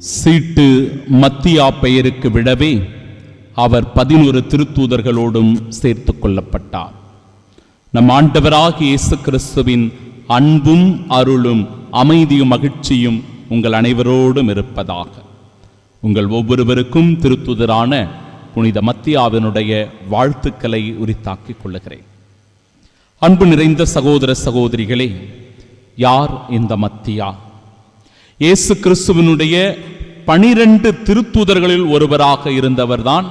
சீட்டு மத்தியா பெயருக்கு விடவே அவர் 11 திருத்தூதர்களோடும் சேர்த்து கொள்ளப்பட்டார். நம் ஆண்டவராகிய இயேசு கிறிஸ்துவின் அன்பும் அருளும் அமைதியும் மகிழ்ச்சியும் உங்கள் அனைவரோடும் இருப்பதாக. உங்கள் ஒவ்வொருவருக்கும் திருத்தூதரான புனித மத்தியாவினுடைய வாழ்த்துக்களை உரித்தாக்கிக் கொள்ளுகிறேன். அன்பு நிறைந்த சகோதர சகோதரிகளே, யார் இந்த மத்தியா? இயேசு கிறிஸ்துவினுடைய 12 திருத்தூதர்களில் ஒருவராக இருந்தவர்தான்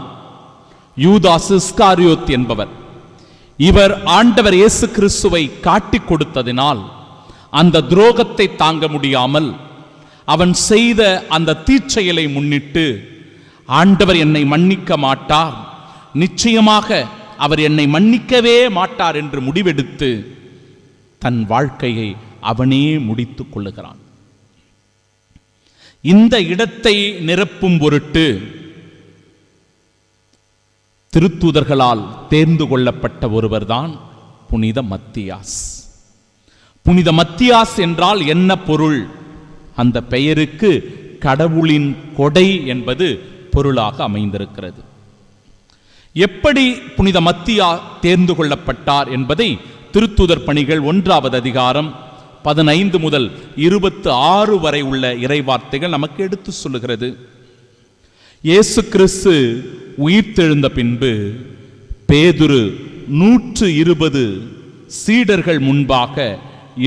யூதாஸ் இஸ்காரியோத் என்பவர். இவர் ஆண்டவர் இயேசு கிறிஸ்துவை காட்டிக் கொடுத்ததினால் அந்த துரோகத்தை தாங்க முடியாமல் அவன் செய்த அந்த தீச்செயலை முன்னிட்டு, ஆண்டவர் என்னை மன்னிக்க மாட்டார், நிச்சயமாக அவர் என்னை மன்னிக்கவே மாட்டார் என்று முடிவெடுத்து தன் வாழ்க்கையை அவனே முடித்துக் கொள்ளுகிறான். இந்த இடத்தை நிரப்பும் பொருட்டு திருத்தூதர்களால் தேர்ந்து கொள்ளப்பட்ட ஒருவர்தான் புனித மத்தியாஸ். புனித மத்தியாஸ் என்றால் என்ன பொருள்? அந்த பெயருக்கு கடவுளின் கொடை என்பது பொருளாக அமைந்திருக்கிறது. எப்படி புனித மத்தியா தேர்ந்து கொள்ளப்பட்டார் என்பதை திருத்தூதர் பணிகள் 1வது அதிகாரம் 15 முதல் 26 வரை உள்ள இறைவார்த்தைகள் நமக்கு எடுத்து சொல்லுகிறது. இயேசு கிறிஸ்து உயிர்த்தெழுந்த பின்பு பேதுரு 120 சீடர்கள் முன்பாக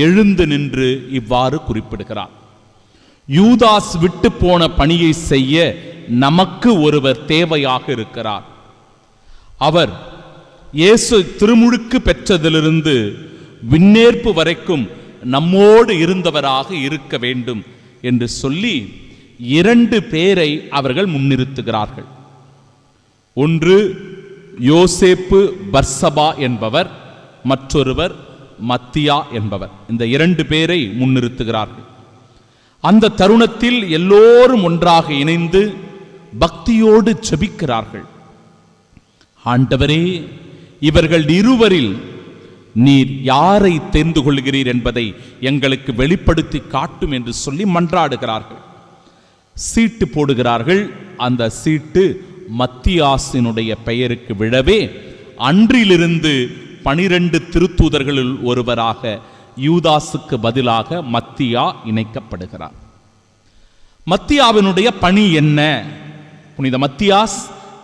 எழுந்து நின்று இவ்வாறு குறிப்பிடுகிறார்: யூதாஸ் விட்டு போன பணியை செய்ய நமக்கு ஒருவர் தேவையாக இருக்கிறார். அவர் இயேசு திருமுழுக்கு பெற்றதிலிருந்து விண்ணேற்பு வரைக்கும் நம்மோடு இருந்தவராக இருக்க வேண்டும் என்று சொல்லி 2 பேரை அவர்கள் முன்னிறுத்துகிறார்கள். ஒன்று யோசேப்பு பர்சபா என்பவர், மற்றொருவர் மத்தியா என்பவர். இந்த 2 பேரை முன்னிறுத்துகிறார்கள். அந்த தருணத்தில் எல்லோரும் ஒன்றாக இணைந்து பக்தியோடு ஜெபிக்கிறார்கள். ஆண்டவரே, இவர்கள் இருவரில் நீர் யாரை தேர்ந்து கொள்கிறீர் என்பதை எங்களுக்கு வெளிப்படுத்தி காட்டும் என்று சொல்லி மன்றாடுகிறார்கள். சீட்டு போடுகிறார்கள். அந்த சீட்டு மத்தியாசினுடைய பெயருக்கு விழவே அன்றிலிருந்து 12 திருத்தூதர்களில் ஒருவராக யூதாசுக்கு பதிலாக மத்தியா இணைக்கப்படுகிறார். மத்தியாவினுடைய பணி என்ன? புனித மத்தியாஸ்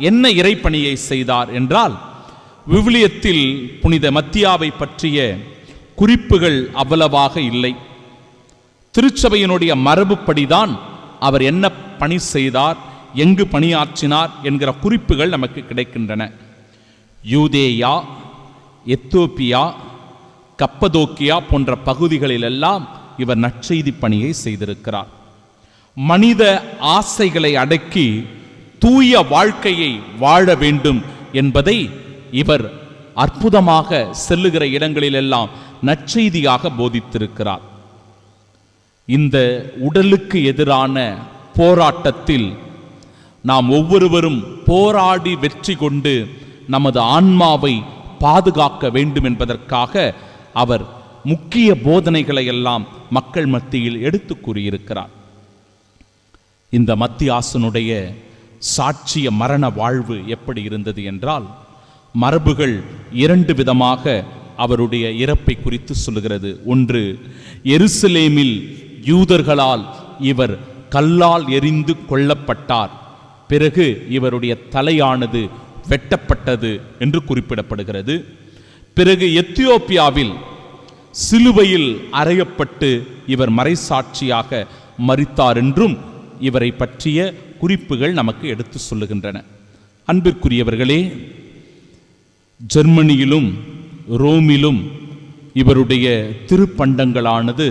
என்ன இறைப்பணியை செய்தார் என்றால், விவிலியத்தில் புனித மத்தியாவை பற்றிய குறிப்புகள் அவ்வளவாக இல்லை. திருச்சபையினுடைய மரபுப்படிதான் அவர் என்ன பணி செய்தார், எங்கு பணியாற்றினார் என்கிற குறிப்புகள் நமக்கு கிடைக்கின்றன. யூதேயா, எத்தோப்பியா, கப்பதோக்கியா போன்ற பகுதிகளிலெல்லாம் இவர் நற்செய்தி பணியை செய்திருக்கிறார். மனித ஆசைகளை அடக்கி தூய வாழ்க்கையை வாழ வேண்டும் என்பதை இவர் அற்புதமாக செல்லுகிற இடங்களிலெல்லாம் நற்செய்தியாக போதித்திருக்கிறார். இந்த உடலுக்கு எதிரான போராட்டத்தில் நாம் ஒவ்வொருவரும் போராடி வெற்றி கொண்டு நமது ஆன்மாவை பாதுகாக்க வேண்டும் என்பதற்காக அவர் முக்கிய போதனைகளை எல்லாம் மக்கள் மத்தியில் எடுத்து கூறியிருக்கிறார். இந்த மத்தியாசனுடைய சாட்சிய மரண வாழ்வு எப்படி இருந்தது என்றால், மரபுகள் 2 விதமாக அவருடைய இறப்பை குறித்து சொல்லுகிறது. ஒன்று, எருசலேமில் யூதர்களால் இவர் கல்லால் எறிந்து கொல்லப்பட்டார், பிறகு இவருடைய தலையானது வெட்டப்பட்டது என்று குறிப்பிடப்படுகிறது. பிறகு எத்தியோப்பியாவில் சிலுவையில் அறையப்பட்டு இவர் மறைசாட்சியாக மரித்தார் என்றும் இவரை பற்றிய குறிப்புகள் நமக்கு எடுத்து சொல்லுகின்றன. அன்பிற்குரியவர்களே, ஜெர்மனியிலும் ரோமிலும் இவருடைய திருப்பண்டங்களானது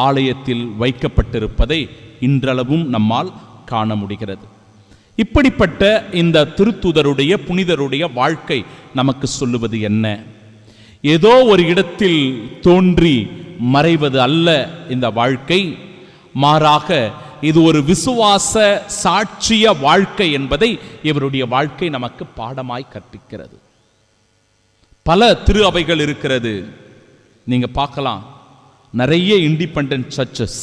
ஆலயத்தில் வைக்கப்பட்டிருப்பதை இன்றளவும் நம்மால் காண முடிகிறது. இப்படிப்பட்ட இந்த திருத்தூதருடைய புனிதருடைய வாழ்க்கை நமக்கு சொல்லுவது என்ன? ஏதோ ஒரு இடத்தில் தோன்றி மறைவது அல்ல இந்த வாழ்க்கை. மாறாக இது ஒரு விசுவாச சாட்சிய வாழ்க்கை என்பதை இவருடைய வாழ்க்கை நமக்கு பாடமாய் கற்பிக்கிறது. பல திரு அவைகள் இருக்கிறது. நீங்க பார்க்கலாம், நிறைய இண்டிபெண்டன்ட் சர்ச்சஸ்,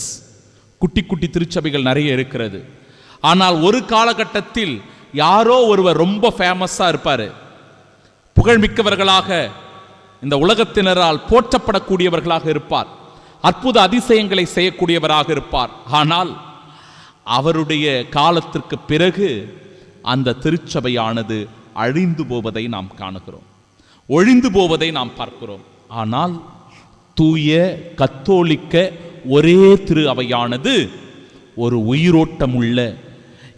குட்டி குட்டி திருச்சபைகள் நிறைய இருக்கிறது. ஆனால் ஒரு காலகட்டத்தில் யாரோ ஒருவர் ரொம்ப ஃபேமஸாக இருப்பார், புகழ்மிக்கவர்களாக இந்த உலகத்தினரால் போற்றப்படக்கூடியவர்களாக இருப்பார், அற்புத அதிசயங்களை செய்யக்கூடியவராக இருப்பார். ஆனால் அவருடைய காலத்திற்கு பிறகு அந்த திருச்சபையானது அழிந்து போவதை நாம் காணுகிறோம், ஒழிந்து போவதை நாம் பார்க்கிறோம். ஆனால் தூய கத்தோலிக்க ஒரே திரு அவையானது ஒரு உயிரோட்டமுள்ள,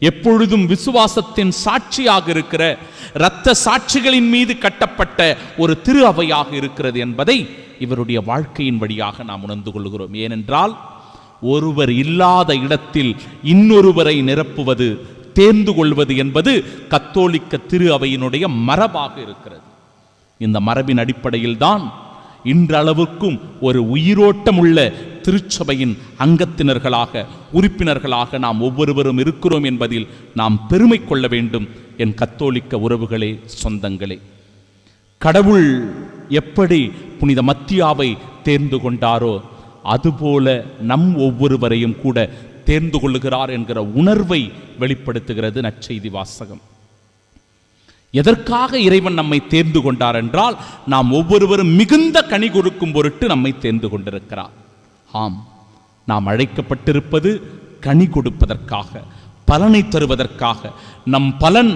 எப்பொழுதும் விசுவாசத்தின் சாட்சியாக இருக்கிற, இரத்த சாட்சிகளின் மீது கட்டப்பட்ட ஒரு திரு அவையாக இருக்கிறது என்பதை இவருடைய வாழ்க்கையின் வழியாக நாம் உணர்ந்து கொள்கிறோம். ஏனென்றால் ஒருவர் இல்லாத இடத்தில் இன்னொருவரை நிரப்புவது, தேர்ந்து கொள்வது என்பது கத்தோலிக்க திரு அவையினுடைய மரபாக இருக்கிறது. இந்த மரபின் அடிப்படையில் தான் இன்றளவுக்கும் ஒரு உயிரோட்டம் உள்ள திருச்சபையின் அங்கத்தினர்களாக, உறுப்பினர்களாக நாம் ஒவ்வொருவரும் இருக்கிறோம் என்பதில் நாம் பெருமை கொள்ள வேண்டும். என் கத்தோலிக்க உறவுகளே, சொந்தங்களே, கடவுள் எப்படி புனித மத்தியாவை தேர்ந்து கொண்டாரோ அதுபோல நம் ஒவ்வொருவரையும் கூட தேர்ந்து கொள்ளுகிறார் என்கிற உணர்வை வெளிப்படுத்துகிறது நற்செய்தி வாசகம். எதற்காக இறைவன் நம்மை தேர்ந்து கொண்டார் என்றால், நாம் ஒவ்வொருவரும் மிகுந்த கனி கொடுக்கும் பொருட்டு நம்மை தேர்ந்து கொண்டிருக்கிறார். ஆம், நாம் அழைக்கப்பட்டிருப்பது கனி கொடுப்பதற்காக, பலனை தருவதற்காக. நம் பலன்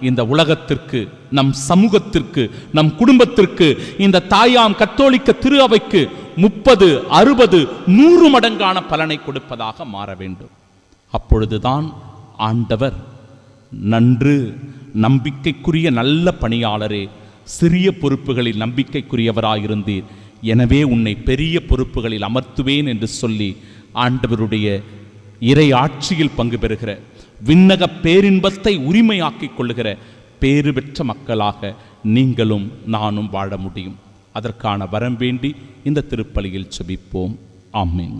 இந்த உலகத்திற்கு, நம் சமூகத்திற்கு, நம் குடும்பத்திற்கு, இந்த தாயாம் கத்தோலிக்க திரு அவைக்கு 30, 60, 100 மடங்கான பலனை கொடுப்பதாக மாற வேண்டும். அப்பொழுதுதான் ஆண்டவர், நன்று நம்பிக்கைக்குரிய நல்ல பணியாளரே, சிறிய பொறுப்புகளில் நம்பிக்கைக்குரியவராயிருந்தீர், எனவே உன்னை பெரிய பொறுப்புகளில் அமர்த்துவேன் என்று சொல்லி ஆண்டவருடைய இறை ஆட்சியில் பங்கு பெறுகிற, விண்ணக பேரின்பத்தை உரிமையாக்கிக் கொள்ளுகிற பேறு பெற்ற மக்களாக நீங்களும் நானும் வாழ முடியும். அதற்கான வரம் வேண்டி இந்த திருப்பலியில் செபிப்போம். ஆமென்.